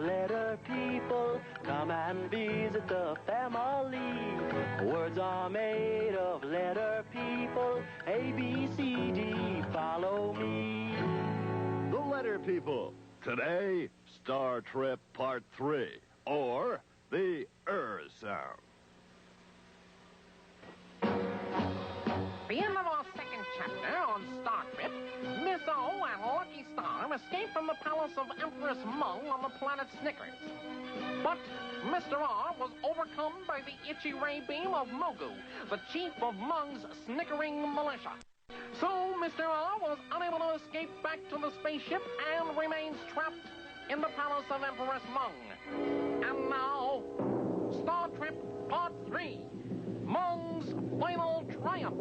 letter people, come and visit the family. Words are made of letter people, A, B, C, D, follow me. The Letter People. Today, Star Trip Part 3, or the sound. The end of our second chapter on Star Trip, Miss O and Lucky Star escape from the palace of Empress Mung on the planet Snickers. But Mr. R was overcome by the itchy ray beam of Mugu, the chief of Mung's snickering militia. So Mr. R was unable to escape back to the spaceship and remains trapped in the palace of Empress Mung. And now, Star Trip Part 3, Mung's Final Triumph.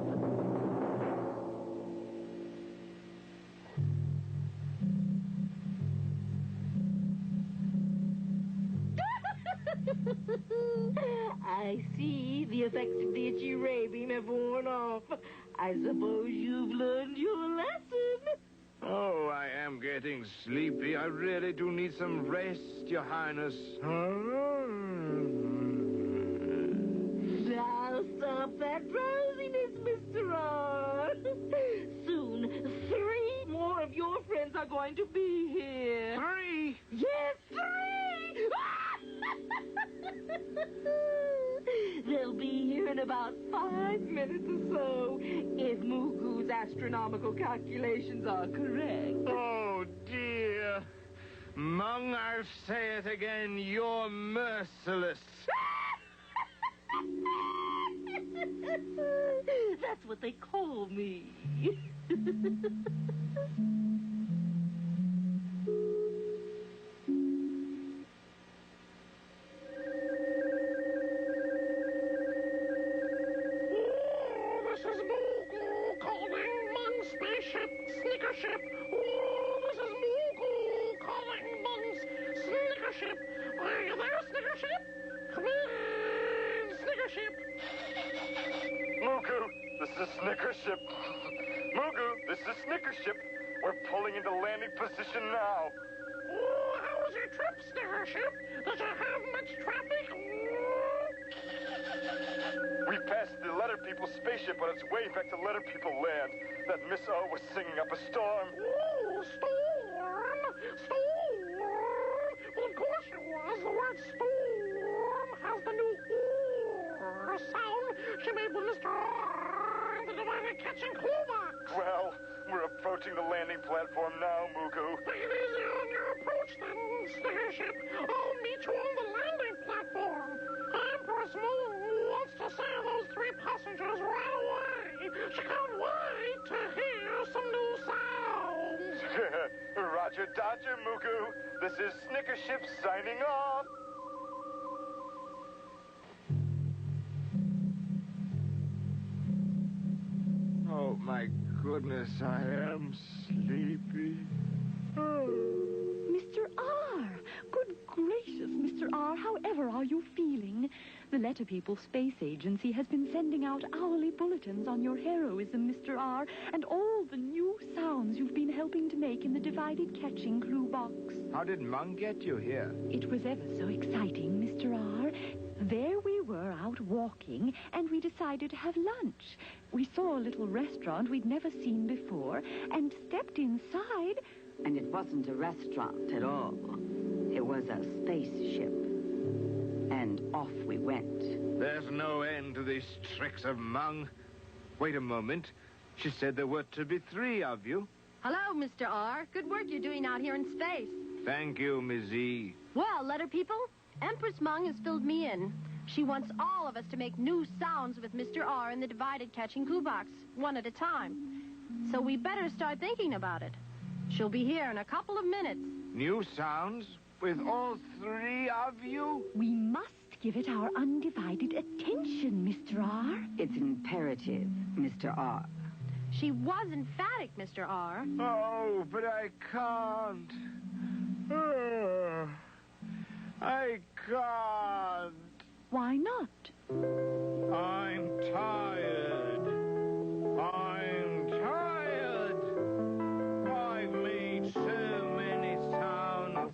I see the effects of the itchy ray beam have worn off. I suppose you've learned your lesson. Oh, I am getting sleepy. I really do need some rest, Your Highness. Now stop that drowsiness, Mr. R. Soon, 3 more of your friends are going to be here. 3? Yes, 3! They'll be here in about 5 minutes or so, if Mugu's astronomical calculations are correct. Oh, dear. Mung, I'll say it again. You're merciless. That's what they call me. Snickership. Oh, this is Mugu calling Mung's Snickership. Are you there, Snickership? Come in, Snickership. Mugu, this is Snickership. Mugu, this is Snickership. We're pulling into landing position now. Oh, how was your trip, Snickership? Did you have much traffic? We passed the Letter People spaceship on its way back to Letter People land. That Miss O was singing up a storm. Oh, storm! Storm! Well, of course it was. The word storm has the new or sound she made with Mr. R in the divided catching clue box. Well, we're approaching the landing platform now, Mugu. Take it easy on your approach, then, Snickership. I'll meet you on the landing platform. Empress Mung wants to see those 3 passengers right away. She can't wait to hear some new sounds. Roger Dodger, Mugu. This is Snickership signing off. Oh, my goodness, I am sleepy. Mr. R! Good gracious, Mr. R, however are you feeling? The Letter People Space Agency has been sending out hourly bulletins on your heroism, Mr. R, and all the new sounds you've been helping to make in the divided catching clue box. How did Mung get you here? It was ever so exciting, Mr. R. There we were out walking, and we decided to have lunch. We saw a little restaurant we'd never seen before, and stepped inside. And it wasn't a restaurant at all. It was a spaceship. And off we went. There's no end to these tricks of Mung. Wait a moment. She said there were to be 3 of you. Hello, Mr. R. Good work you're doing out here in space. Thank you, Ms. E. Well, Letter People, Empress Mung has filled me in. She wants all of us to make new sounds with Mr. R in the divided catching clue box, one at a time. So we better start thinking about it. She'll be here in a couple of minutes. New sounds? With all 3 of you? We must give it our undivided attention, Mr. R. It's imperative, Mr. R. She was emphatic, Mr. R. Oh, but I can't. I can't. Why not? I'm tired. I'm tired. I've made so many sounds.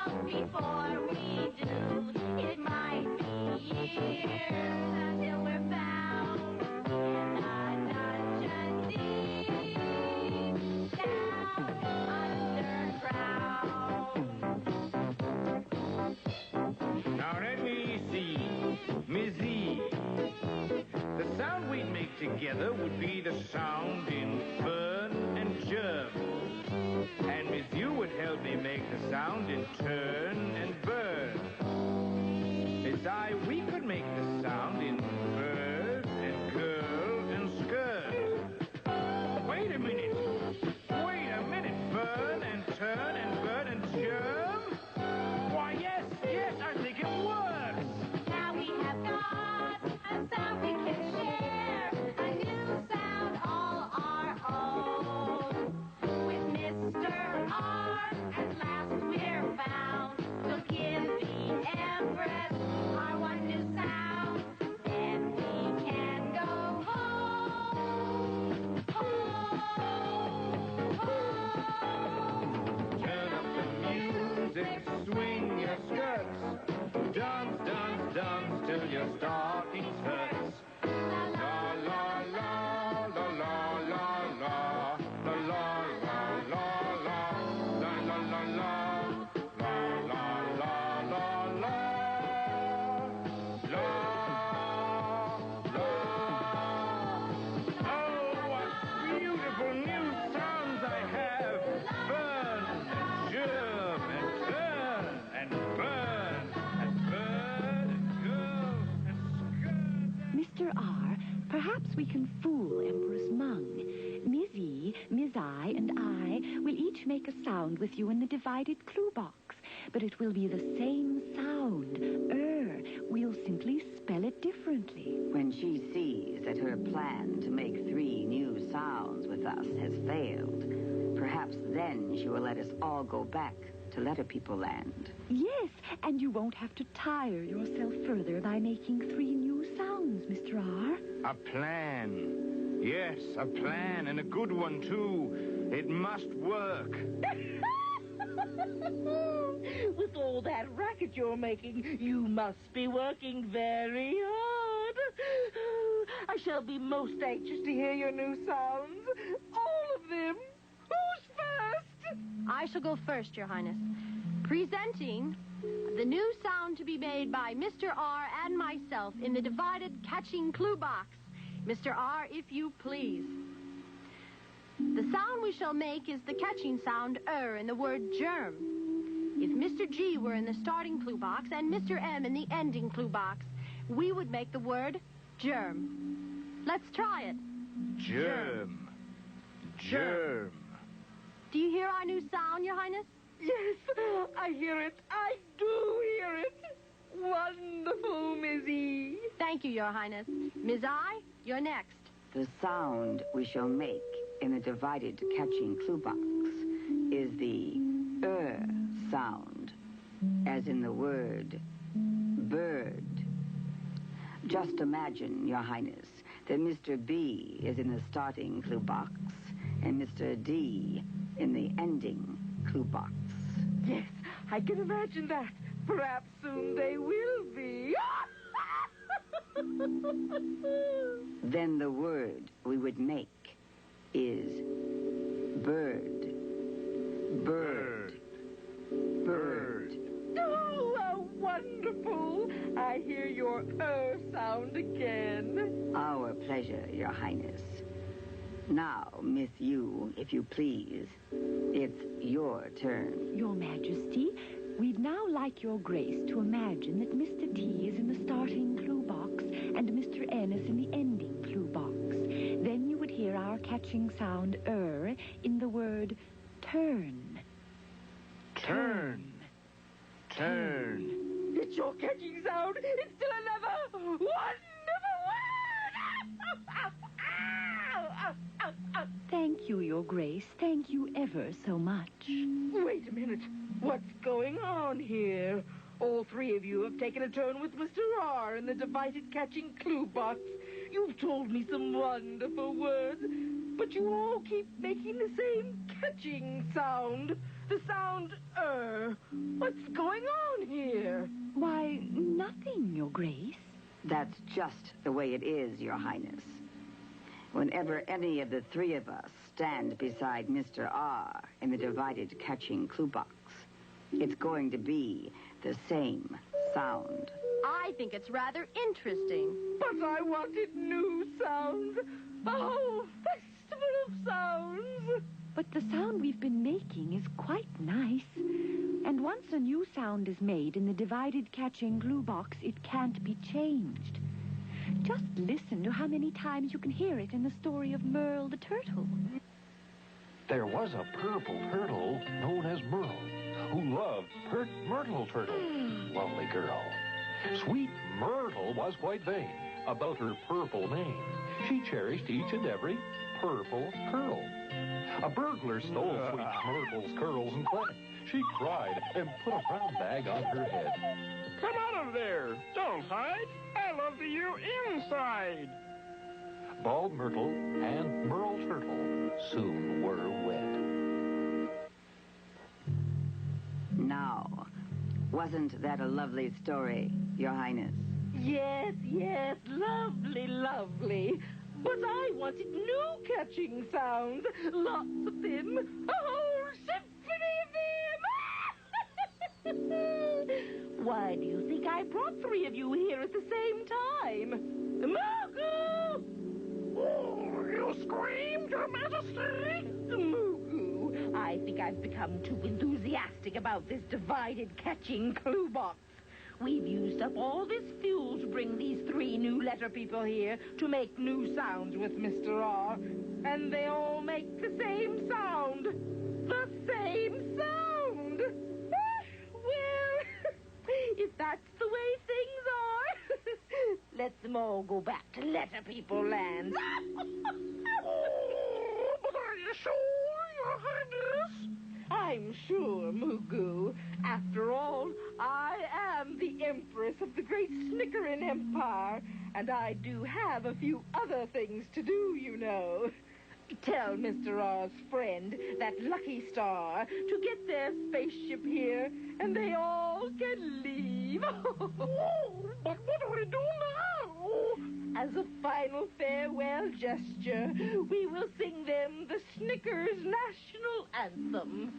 long before we do. It might be years until we're found in a dungeon deep down underground. Now let me see. Mizzy. The sound we'd make together would be the sound in burn and germ. And Miss you would help me make the sound in turn and burn. Besides, we could make the sound in bird and girl and skirt. Wait a minute. Wait a minute. Burn and turn and burn and germ? Why, yes, I think it works. Now we have got a sound we can share, a new sound all our own. With Mr. R, at last we're found. So give the Empress our one new sound, then we can go home, home, home. Turn up the music, swing your skirts. Dance, dance, dance till your stockings hurts. La la la la la la la la la la la la la la la la la. Oh, what beautiful new sounds I have! Burn and germ and turn and burn and bird and girl and skirt. Mr. R, perhaps we can fool Empress Mung. Mizzy, Mizai, and I will each make a sound with you in the divided clue box. But it will be the same sound. We'll simply spell it differently. When she sees that her plan to make 3 new sounds with us has failed, perhaps then she will let us all go back to Letter People Land. Yes, and you won't have to tire yourself further by making 3 new sounds, Mr. R. A plan. Yes, a plan, and a good one, too. It must work. With all that racket you're making, you must be working very hard. I shall be most anxious to hear your new sounds. All of them. Who's first? I shall go first, Your Highness. Presenting the new sound to be made by Mr. R and myself in the divided catching clue box. Mr. R, if you please. The sound we shall make is the catching sound in the word germ. If Mr. G were in the starting clue box and Mr. M in the ending clue box, we would make the word germ. Let's try it. Germ. Germ. Do you hear our new sound, Your Highness? Yes, I hear it. I do hear it. Wonderful, Mizzy. Thank you, Your Highness. Ms. I, you're next. The sound we shall make in the divided catching clue box is the sound, as in the word bird. Just imagine, Your Highness, that Mr. B is in the starting clue box and Mr. D in the ending clue box. Yes, I can imagine that. Perhaps soon they will be. Then the word we would make is bird. Bird. Bird. Oh, how wonderful. I hear your sound again. Our pleasure, Your Highness. Now, Miss Yu, if you please, it's your turn. Your Majesty, we'd now like your grace to imagine that Mr. T is in the starting clue box and Mr. N is in the ending clue box. Then you would hear our catching sound in the word turn. Turn. Turn. It's your catching sound. It's still another wonderful word. Thank you, Your Grace. Thank you ever so much. Wait a minute. What's going on here? All 3 of you have taken a turn with Mr. R in the divided catching clue box. You've told me some wonderful words, but you all keep making the same catching sound. The sound, what's going on here? Why, nothing, Your Grace. That's just the way it is, Your Highness. Whenever any of the three of us stand beside Mr. R in the divided catching clue box, it's going to be the same sound. I think it's rather interesting. But I wanted new sounds. A whole festival of sounds. But the sound we've been making is quite nice. And once a new sound is made in the divided catching glue box, it can't be changed. Just listen to how many times you can hear it in the story of Merle the Turtle. There was a purple turtle known as Merle who loved Myrtle Turtle. Lovely girl. Sweet Myrtle was quite vain about her purple mane. She cherished each and every purple curl. A burglar stole Sweet Myrtle's curls and fled. She cried and put a brown bag on her head. Come out of there. Don't hide. I love you inside. Bald Myrtle and Merle Turtle soon were wed. Now, wasn't that a lovely story, Your Highness? Yes, yes, lovely, lovely. But I wanted new catching sounds. Lots of them. A whole symphony of them. Why do you think I brought three of you here at the same time? Mugu! Oh, you screamed, Your Majesty. Mugu, I think I've become too enthusiastic about this divided catching clue box. We've used up all this fuel to bring these three new letter people here to make new sounds with Mr. R. And they all make the same sound. The same sound. Well, if that's the way things are, let them all go back to letter people land. Oh, but are you sure, Your Highness? I'm sure, Mugu. After all, I am the Empress of the great Snickerin Empire, and I do have a few other things to do, you know. Tell Mr. R's friend, that Lucky Star, to get their spaceship here, and they all can leave. Oh, but what do we do now? As a final farewell gesture, we will sing them the Snickers National Anthem.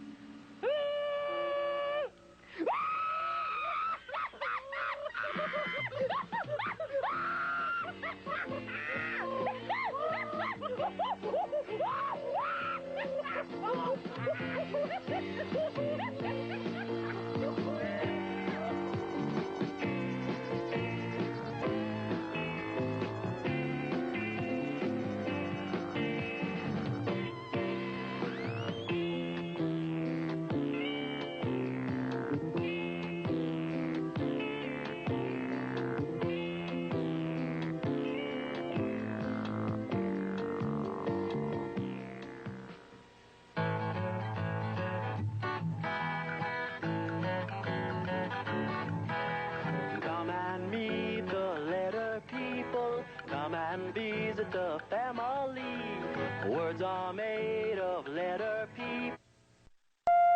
And visit the family. Words are made of letter people.